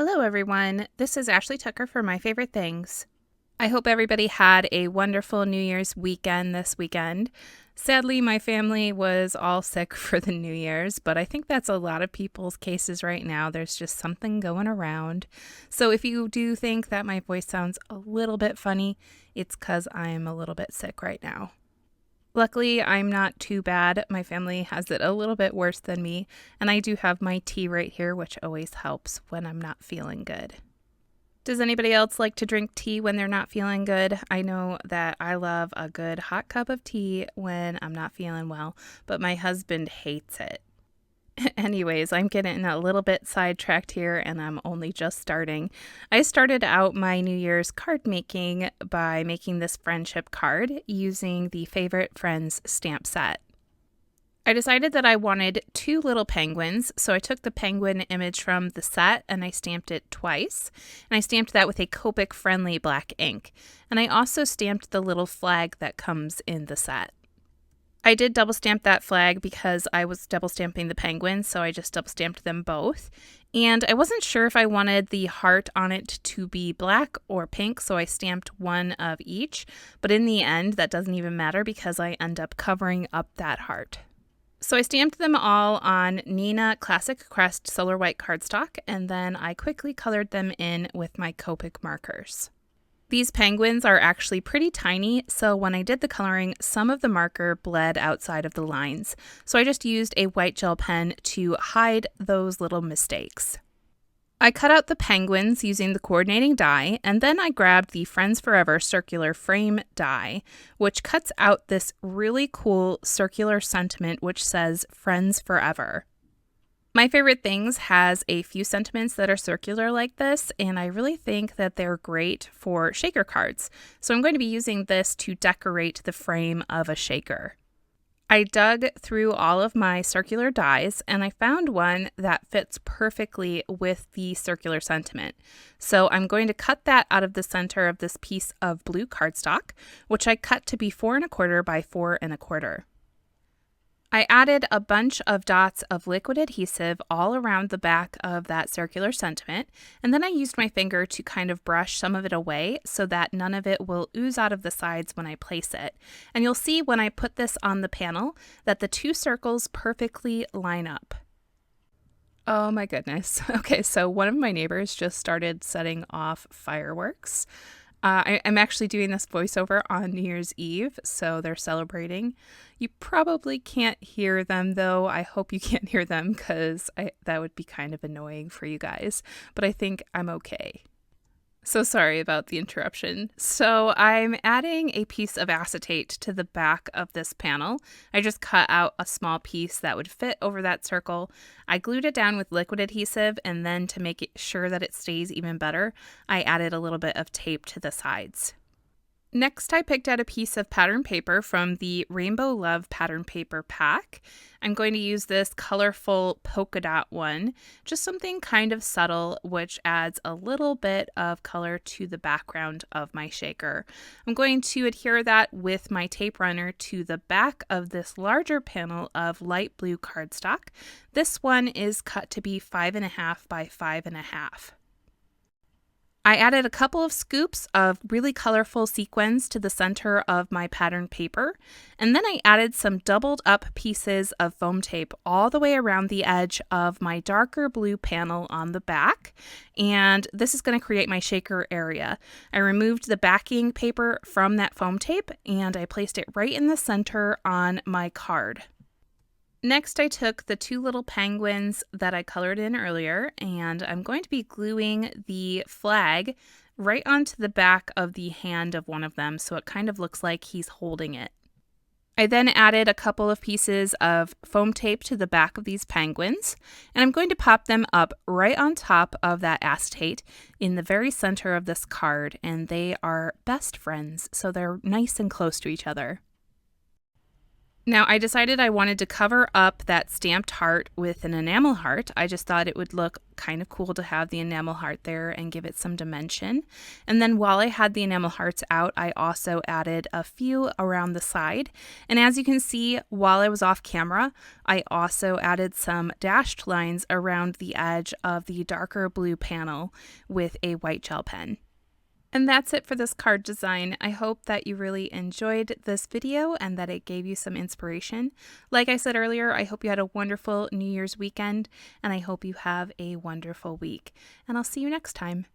Hello, everyone. This is Ashley Tucker for My Favorite Things. I hope everybody had a wonderful New Year's weekend this weekend. Sadly, my family was all sick for the New Year's, but I think that's a lot of people's cases right now. There's just something going around. So if you do think that my voice sounds a little bit funny, it's because I'm a little bit sick right now. Luckily, I'm not too bad. My family has it a little bit worse than me, and I do have my tea right here, which always helps when I'm not feeling good. Does anybody else like to drink tea when they're not feeling good? I know that I love a good hot cup of tea when I'm not feeling well, but my husband hates it. Anyways, I'm getting a little bit sidetracked here and I'm only just starting. I started out my New Year's card making by making this friendship card using the Favorite Friends stamp set. I decided that I wanted 2 little penguins, so I took the penguin image from the set and I stamped it twice. And I stamped that with a Copic-friendly black ink. And I also stamped the little flag that comes in the set. I did double stamp that flag because I was double stamping the penguins, so I just double stamped them both. And I wasn't sure if I wanted the heart on it to be black or pink, so I stamped one of each. But in the end, that doesn't even matter because I end up covering up that heart. So I stamped them all on Neenah Classic Crest Solar White cardstock, and then I quickly colored them in with my Copic markers. These penguins are actually pretty tiny, so when I did the coloring, some of the marker bled outside of the lines. So I just used a white gel pen to hide those little mistakes. I cut out the penguins using the coordinating die, and then I grabbed the Friends Forever circular frame die, which cuts out this really cool circular sentiment which says Friends Forever. My Favorite Things has a few sentiments that are circular like this, and I really think that they're great for shaker cards. So I'm going to be using this to decorate the frame of a shaker. I dug through all of my circular dies, and I found one that fits perfectly with the circular sentiment. So I'm going to cut that out of the center of this piece of blue cardstock, which I cut to be 4 1/4 by 4 1/4. I added a bunch of dots of liquid adhesive all around the back of that circular sentiment, and then I used my finger to kind of brush some of it away so that none of it will ooze out of the sides when I place it. And you'll see when I put this on the panel that the 2 circles perfectly line up. Oh my goodness. Okay, so one of my neighbors just started setting off fireworks. I'm actually doing this voiceover on New Year's Eve, so they're celebrating. You probably can't hear them, though. I hope you can't hear them because that would be kind of annoying for you guys, but I think I'm okay. So sorry about the interruption. So I'm adding a piece of acetate to the back of this panel. I just cut out a small piece that would fit over that circle. I glued it down with liquid adhesive, and then to make it sure that it stays even better, I added a little bit of tape to the sides. Next, I picked out a piece of pattern paper from the Rainbow Love pattern paper pack. I'm going to use this colorful polka dot one, just something kind of subtle, which adds a little bit of color to the background of my shaker. I'm going to adhere that with my tape runner to the back of this larger panel of light blue cardstock. This one is cut to be 5 1/2 by 5 1/2. I added a couple of scoops of really colorful sequins to the center of my pattern paper, and then I added some doubled up pieces of foam tape all the way around the edge of my darker blue panel on the back, and this is going to create my shaker area. I removed the backing paper from that foam tape, and I placed it right in the center on my card. Next, I took the 2 little penguins that I colored in earlier, and I'm going to be gluing the flag right onto the back of the hand of one of them, so it kind of looks like he's holding it. I then added a couple of pieces of foam tape to the back of these penguins, and I'm going to pop them up right on top of that acetate in the very center of this card, and they are best friends, so they're nice and close to each other. Now, I decided I wanted to cover up that stamped heart with an enamel heart. I just thought it would look kind of cool to have the enamel heart there and give it some dimension. And then while I had the enamel hearts out, I also added a few around the side. And as you can see, while I was off camera, I also added some dashed lines around the edge of the darker blue panel with a white gel pen. And that's it for this card design. I hope that you really enjoyed this video and that it gave you some inspiration. Like I said earlier, I hope you had a wonderful New Year's weekend, and I hope you have a wonderful week. And I'll see you next time.